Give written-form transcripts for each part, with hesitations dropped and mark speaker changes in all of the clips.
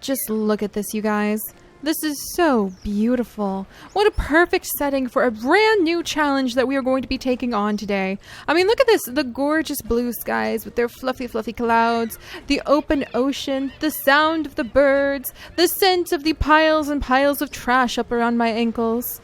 Speaker 1: Just look at this, you guys. This is so beautiful. What a perfect setting for a brand new challenge that we are going to be taking on today. I mean, look at this. The gorgeous blue skies with their fluffy, fluffy clouds, the open ocean, the sound of the birds, the scent of the piles and piles of trash up around my ankles.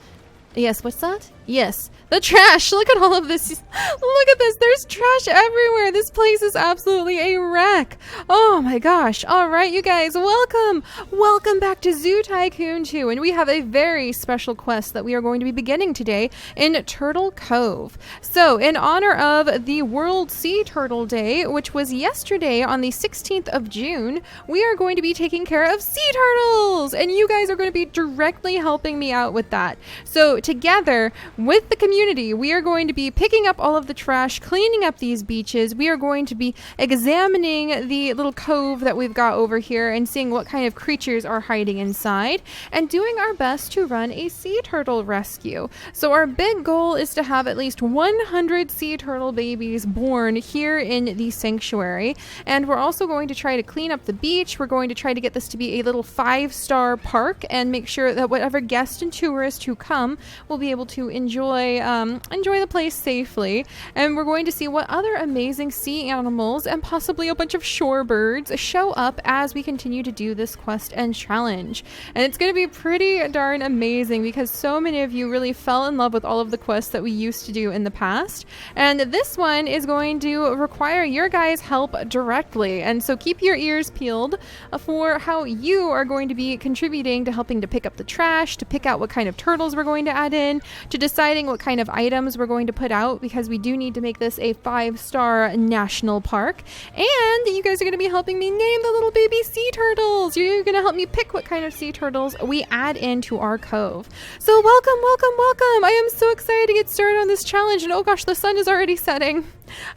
Speaker 1: Yes, what's that? Yes, the trash. Look at all of this. Look at this. There's trash everywhere. This place is absolutely a wreck. Oh my gosh. All right, you guys, welcome. Welcome back to Zoo Tycoon 2. And we have a very special quest that we are going to be beginning today in Turtle Cove. So in honor of the World Sea Turtle Day, which was yesterday on the 16th of June, we are going to be taking care of sea turtles. And you guys are going to be directly helping me out with that. So together with the community, we are going to be picking up all of the trash, cleaning up these beaches. We are going to be examining the little cove that we've got over here and seeing what kind of creatures are hiding inside and doing our best to run a sea turtle rescue. So our big goal is to have at least 100 sea turtle babies born here in the sanctuary. And we're also going to try to clean up the beach. We're going to try to get this to be a little 5-star park and make sure that whatever guest and tourist who come will be able to enjoy the place safely. And we're going to see what other amazing sea animals and possibly a bunch of shorebirds show up as we continue to do this quest and challenge. And it's going to be pretty darn amazing because so many of you really fell in love with all of the quests that we used to do in the past. And this one is going to require your guys' help directly. And so keep your ears peeled for how you are going to be contributing to helping to pick up the trash, to pick out what kind of turtles we're going to add in, to deciding what kind of items we're going to put out, because we do need to make this a 5-star national park. And you guys are going to be helping me name the little baby sea turtles. You're going to help me pick what kind of sea turtles we add into our cove. So welcome, welcome, welcome. I am so excited to get started on this challenge. And oh gosh, the sun is already setting.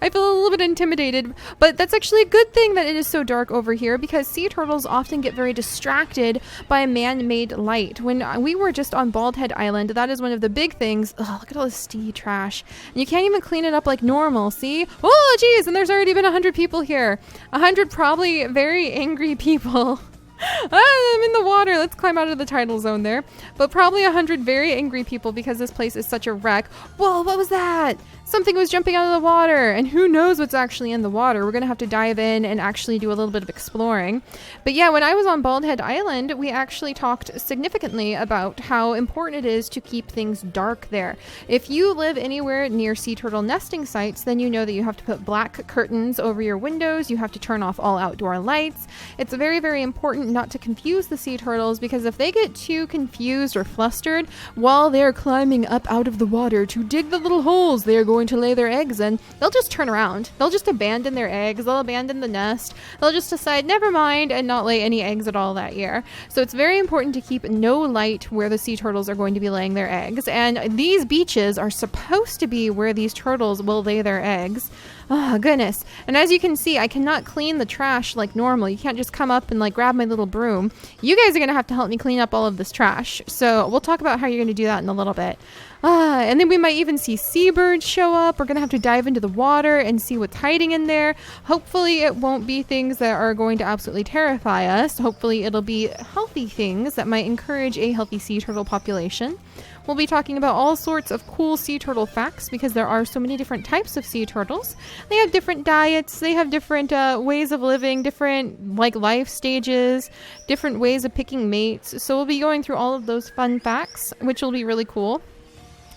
Speaker 1: I feel a little bit intimidated, but that's actually a good thing that it is so dark over here, because sea turtles often get very distracted by man-made light. When we were just on Bald Head Island, that is one of the big things. Oh, look at all this sea trash. And you can't even clean it up like normal, see? Oh, geez, and there's already been 100 people here. 100 probably very angry people. I'm in the water. Let's climb out of the tidal zone there. But probably 100 very angry people because this place is such a wreck. Whoa, what was that? Something was jumping out of the water, and who knows what's actually in the water. We're going to have to dive in and actually do a little bit of exploring. But yeah, when I was on Bald Head Island, we actually talked significantly about how important it is to keep things dark there. If you live anywhere near sea turtle nesting sites, then you know that you have to put black curtains over your windows. You have to turn off all outdoor lights. It's very, very important not to confuse the sea turtles, because if they get too confused or flustered while they're climbing up out of the water to dig the little holes they are going to lay their eggs in, they'll just turn around. They'll just abandon their eggs. They'll abandon the nest. They'll just decide, never mind, and not lay any eggs at all that year. So it's very important to keep no light where the sea turtles are going to be laying their eggs. And these beaches are supposed to be where these turtles will lay their eggs. Oh, goodness. And as you can see, I cannot clean the trash like normal. You can't just come up and like grab my little broom. You guys are going to have to help me clean up all of this trash. So we'll talk about how you're going to do that in a little bit. And then we might even see seabirds show up. We're going to have to dive into the water and see what's hiding in there. Hopefully it won't be things that are going to absolutely terrify us. Hopefully it'll be healthy things that might encourage a healthy sea turtle population. We'll be talking about all sorts of cool sea turtle facts, because there are so many different types of sea turtles. They have different diets, they have different ways of living, different like life stages, different ways of picking mates. So we'll be going through all of those fun facts, which will be really cool.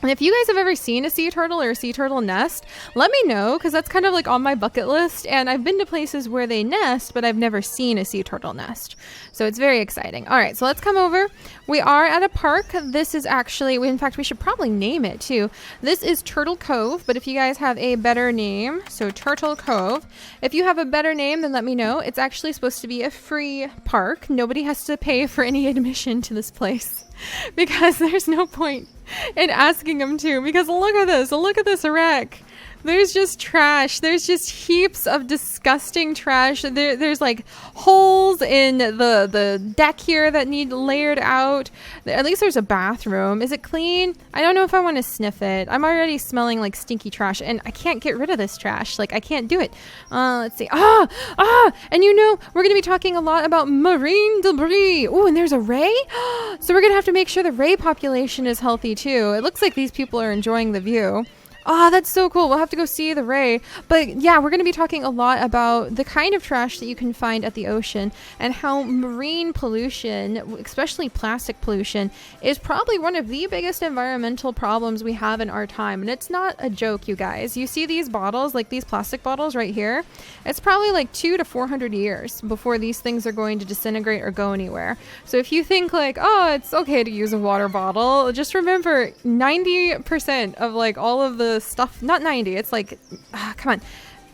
Speaker 1: And if you guys have ever seen a sea turtle or a sea turtle nest, let me know, because that's kind of like on my bucket list. And I've been to places where they nest, but I've never seen a sea turtle nest. So it's very exciting. All right, so let's come over. We are at a park. This is actually, in fact, we should probably name it too. This is Turtle Cove, but if you guys have a better name, so Turtle Cove. If you have a better name, then let me know. It's actually supposed to be a free park. Nobody has to pay for any admission to this place, because there's no point in asking them to, because look at this wreck. There's just trash. There's just heaps of disgusting trash. There's like holes in the deck here that need layered out. At least there's a bathroom. Is it clean? I don't know if I want to sniff it. I'm already smelling like stinky trash, and I can't get rid of this trash. Like, I can't do it. Let's see. And you know, we're going to be talking a lot about marine debris. Oh, and there's a ray. So we're going to have to make sure the ray population is healthy too. It looks like these people are enjoying the view. Oh, that's so cool. We'll have to go see the ray. But yeah, we're going to be talking a lot about the kind of trash that you can find at the ocean and how marine pollution, especially plastic pollution, is probably one of the biggest environmental problems we have in our time. And it's not a joke, you guys. You see these bottles, like these plastic bottles right here? It's probably like 200 to 400 years before these things are going to disintegrate or go anywhere. So if you think like, oh, it's okay to use a water bottle, just remember 90% of like all of the stuff, not 90, it's like, come on,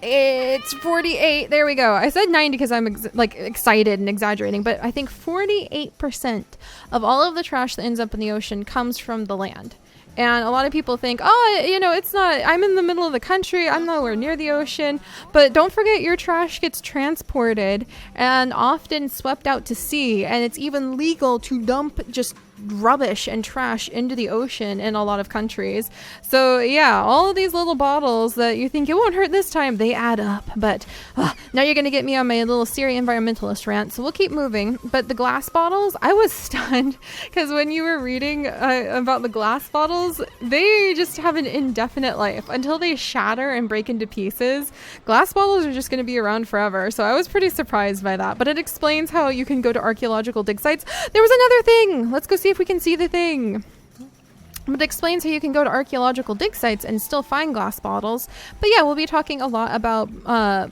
Speaker 1: it's 48, there we go. I said 90 because I'm excited and exaggerating, but I think 48% of all of the trash that ends up in the ocean comes from the land. And a lot of people think, oh, you know, it's not, I'm in the middle of the country, I'm nowhere near the ocean. But don't forget, your trash gets transported and often swept out to sea. And it's even legal to dump just rubbish and trash into the ocean in a lot of countries. So yeah, all of these little bottles that you think it won't hurt this time, they add up. But now you're gonna get me on my little Seri environmentalist rant, so we'll keep moving. But the glass bottles, I was stunned because when you were reading about the glass bottles, they just have an indefinite life until they shatter and break into pieces. Glass bottles are just going to be around forever, so I was pretty surprised by that. But it explains how you can go to archaeological dig sites. There was another thing. Let's go see if we can see the thing. It explains how you can go to archaeological dig sites and still find glass bottles. But yeah, we'll be talking a lot about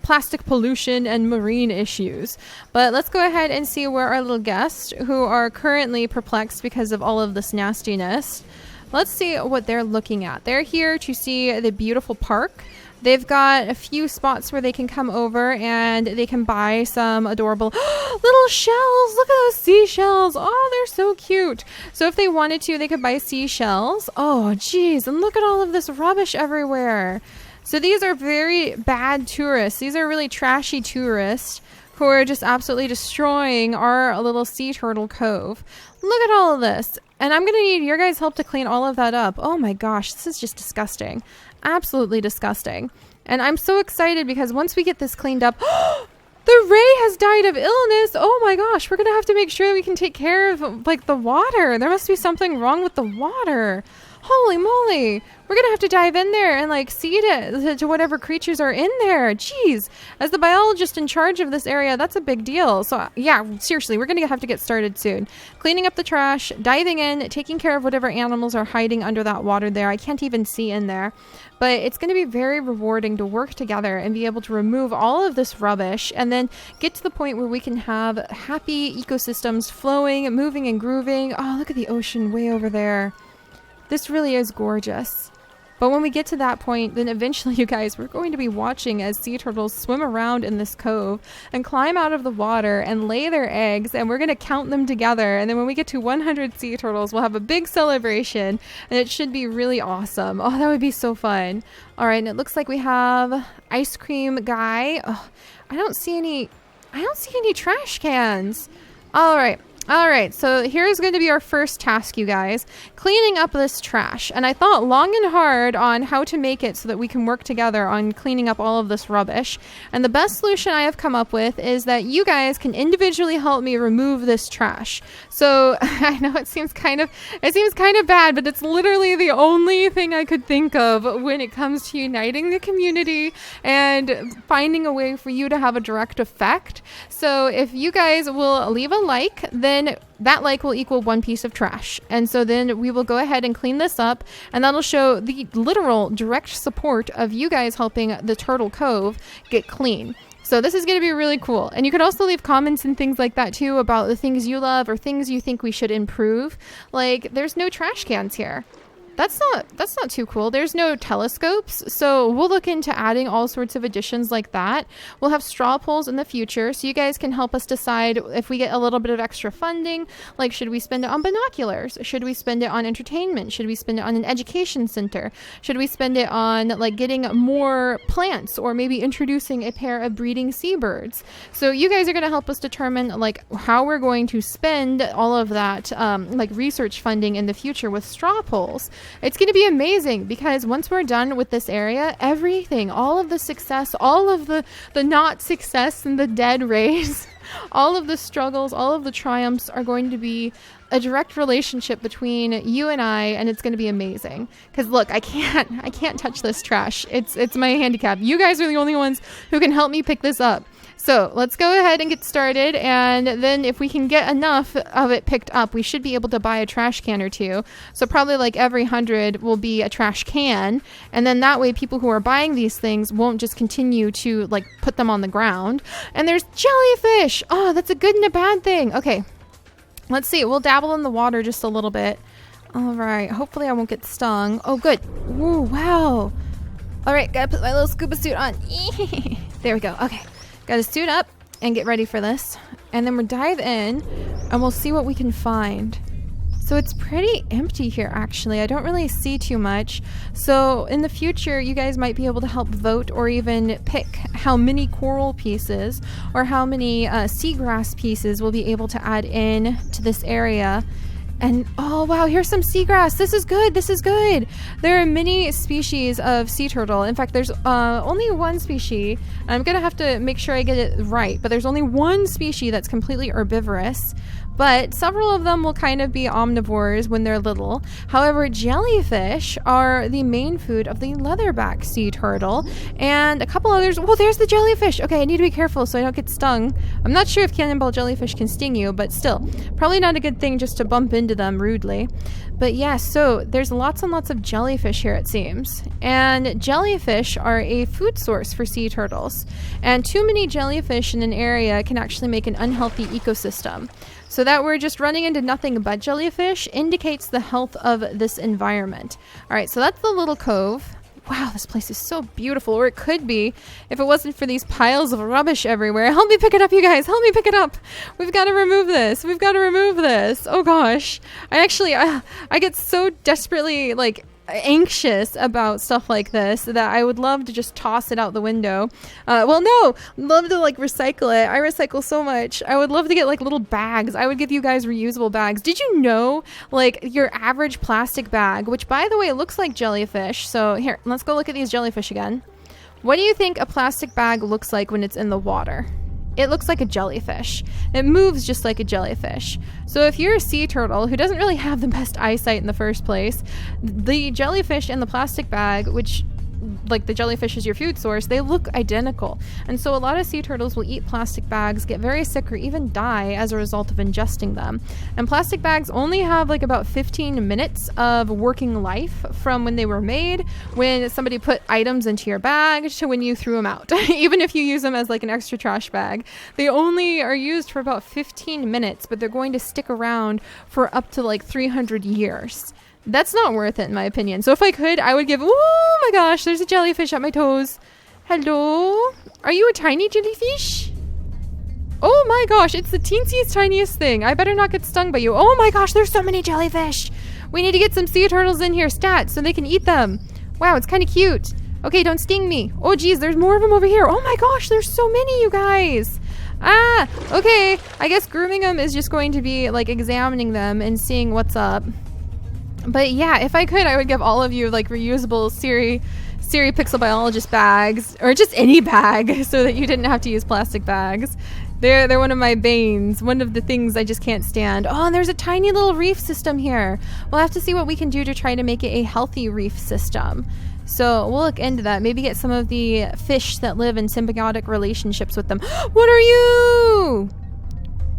Speaker 1: plastic pollution and marine issues. But let's go ahead and see where our little guests, who are currently perplexed because of all of this nastiness, let's see what they're looking at. They're here to see the beautiful park. They've got a few spots where they can come over and they can buy some adorable little shells. Look at those seashells. Oh, they're so cute. So if they wanted to, they could buy seashells. Oh, geez. And look at all of this rubbish everywhere. So these are very bad tourists. These are really trashy tourists who are just absolutely destroying our little sea turtle cove. Look at all of this. And I'm going to need your guys' help to clean all of that up. Oh my gosh, this is just disgusting. Absolutely disgusting. And I'm so excited because once we get this cleaned up, the ray has died of illness. Oh my gosh, we're going to have to make sure we can take care of like the water. There must be something wrong with the water. Holy moly. We're going to have to dive in there and like seed it to whatever creatures are in there. Jeez. As the biologist in charge of this area, that's a big deal. So yeah, seriously, we're going to have to get started soon. Cleaning up the trash, diving in, taking care of whatever animals are hiding under that water there. I can't even see in there. But it's going to be very rewarding to work together and be able to remove all of this rubbish and then get to the point where we can have happy ecosystems flowing, moving and grooving. Oh, look at the ocean way over there. This really is gorgeous. But when we get to that point, then eventually, you guys, we're going to be watching as sea turtles swim around in this cove and climb out of the water and lay their eggs, and we're going to count them together. And then when we get to 100 sea turtles, we'll have a big celebration, and it should be really awesome. Oh, that would be so fun. All right, and it looks like we have ice cream guy. Oh, I don't see any trash cans. All right, so here's going to be our first task, you guys. Cleaning up this trash. And I thought long and hard on how to make it so that we can work together on cleaning up all of this rubbish. And the best solution I have come up with is that you guys can individually help me remove this trash. So I know it seems kind of bad, but it's literally the only thing I could think of when it comes to uniting the community and finding a way for you to have a direct effect. So if you guys will leave a like, then that like will equal one piece of trash. And so then we will go ahead and clean this up, and that'll show the literal direct support of you guys helping the Turtle Cove get clean. So this is going to be really cool. And you can also leave comments and things like that too about the things you love or things you think we should improve. Like, there's no trash cans here. That's not too cool. There's no telescopes, so we'll look into adding all sorts of additions like that. We'll have straw polls in the future, so you guys can help us decide if we get a little bit of extra funding, like should we spend it on binoculars? Should we spend it on entertainment? Should we spend it on an education center? Should we spend it on like getting more plants or maybe introducing a pair of breeding seabirds? So you guys are going to help us determine like how we're going to spend all of that like research funding in the future with straw polls. It's going to be amazing because once we're done with this area, everything, all of the success, all of the not success and the dead rays, all of the struggles, all of the triumphs are going to be a direct relationship between you and I, and it's going to be amazing. Because look, I can't touch this trash. It's my handicap. You guys are the only ones who can help me pick this up. So let's go ahead and get started, and then if we can get enough of it picked up, we should be able to buy a trash can or two. So probably like every 100 will be a trash can, and then that way people who are buying these things won't just continue to like put them on the ground. And there's jellyfish! Oh, that's a good and a bad thing. Okay, let's see. We'll dabble in the water just a little bit. All right, hopefully I won't get stung. Oh, good. Ooh, wow. All right, gotta put my little scuba suit on. There we go. Okay. Gotta suit up and get ready for this. And then we'll dive in and we'll see what we can find. So it's pretty empty here, actually. I don't really see too much. So in the future, you guys might be able to help vote or even pick how many coral pieces or how many seagrass pieces we'll be able to add in to this area. And oh wow, here's some seagrass. This is good. This is good. There are many species of sea turtle. In fact, there's only one species. I'm gonna have to make sure I get it right, but there's only one species that's completely herbivorous. But several of them will kind of be omnivores when they're little. However, jellyfish are the main food of the leatherback sea turtle, and a couple others. Well, there's the jellyfish. Okay, I need to be careful so I don't get stung. I'm not sure if cannonball jellyfish can sting you, but still, probably not a good thing just to bump into them rudely. But yeah, so there's lots and lots of jellyfish here, it seems. And jellyfish are a food source for sea turtles. And too many jellyfish in an area can actually make an unhealthy ecosystem. So that we're just running into nothing but jellyfish indicates the health of this environment. All right, so that's the little cove. Wow, this place is so beautiful, or it could be if it wasn't for these piles of rubbish everywhere. Help me pick it up, you guys. Help me pick it up. We've got to remove this. We've got to remove this. Oh gosh. I get so desperately like anxious about stuff like this that I would love to just toss it out the window. Well, no, love to like recycle it. I recycle so much. I would love to get like little bags. I would give you guys reusable bags. Did you know like your average plastic bag, which by the way looks like jellyfish. So here, let's go look at these jellyfish again. What do you think a plastic bag looks like when it's in the water? It looks like a jellyfish. It moves just like a jellyfish. So if you're a sea turtle who doesn't really have the best eyesight in the first place, the jellyfish in the plastic bag, which like the jellyfish is your food source, they look identical. And so a lot of sea turtles will eat plastic bags, get very sick, or even die as a result of ingesting them. And plastic bags only have like about 15 minutes of working life from when they were made, when somebody put items into your bag, to when you threw them out. Even if you use them as like an extra trash bag, they only are used for about 15 minutes, but they're going to stick around for up to like 300 years. That's not worth it, in my opinion. So if I could, I would give... Oh my gosh, there's a jellyfish at my toes. Hello? Are you a tiny jellyfish? Oh my gosh, it's the teensiest, tiniest thing. I better not get stung by you. Oh my gosh, there's so many jellyfish. We need to get some sea turtles in here, stat, so they can eat them. Wow, it's kind of cute. Okay, don't sting me. Oh geez, there's more of them over here. Oh my gosh, there's so many, you guys. Ah, okay. I guess grooming them is just going to be like examining them and seeing what's up. But yeah, if I could, I would give all of you like reusable Seri Pixel Biologist bags, or just any bag, so that you didn't have to use plastic bags. They're one of my banes, one of the things I just can't stand. Oh, and there's a tiny little reef system here. We'll have to see what we can do to try to make it a healthy reef system. So we'll look into that. Maybe get some of the fish that live in symbiotic relationships with them. What are you?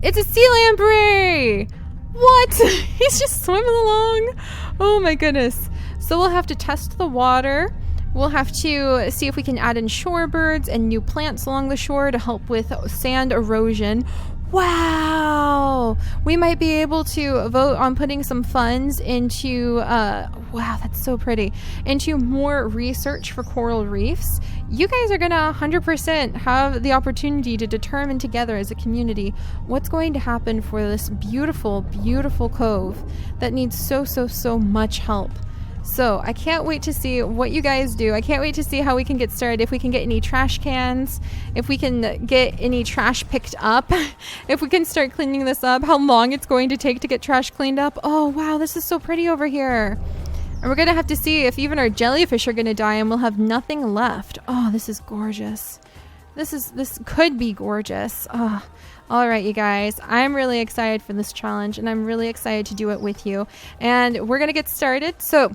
Speaker 1: It's a sea lamprey! What? He's just swimming along. Oh my goodness. So we'll have to test the water. We'll have to see if we can add in shorebirds and new plants along the shore to help with sand erosion. Wow! we might be able to vote on putting some funds into, wow, that's so pretty, into more research for coral reefs. You guys are gonna 100% have the opportunity to determine together as a community what's going to happen for this beautiful, beautiful cove that needs so much help. So I can't wait to see what you guys do. I can't wait to see how we can get started. If we can get any trash cans, if we can get any trash picked up, if we can start cleaning this up, how long it's going to take to get trash cleaned up. Oh, wow, this is so pretty over here. And we're going to have to see if even our jellyfish are going to die and we'll have nothing left. Oh, this is gorgeous. This could be gorgeous. Oh. All right, you guys, I'm really excited for this challenge and I'm really excited to do it with you. And we're going to get started. So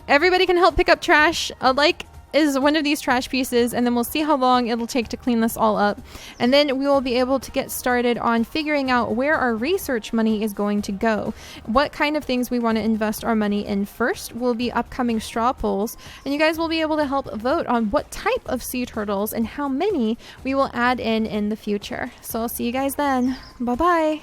Speaker 1: everybody can help pick up trash. A like is one of these trash pieces, and then we'll see how long it'll take to clean this all up. And then we will be able to get started on figuring out where our research money is going to go. What kind of things we want to invest our money in first will be upcoming straw polls, and you guys will be able to help vote on what type of sea turtles and how many we will add in the future. So I'll see you guys then. Bye-bye.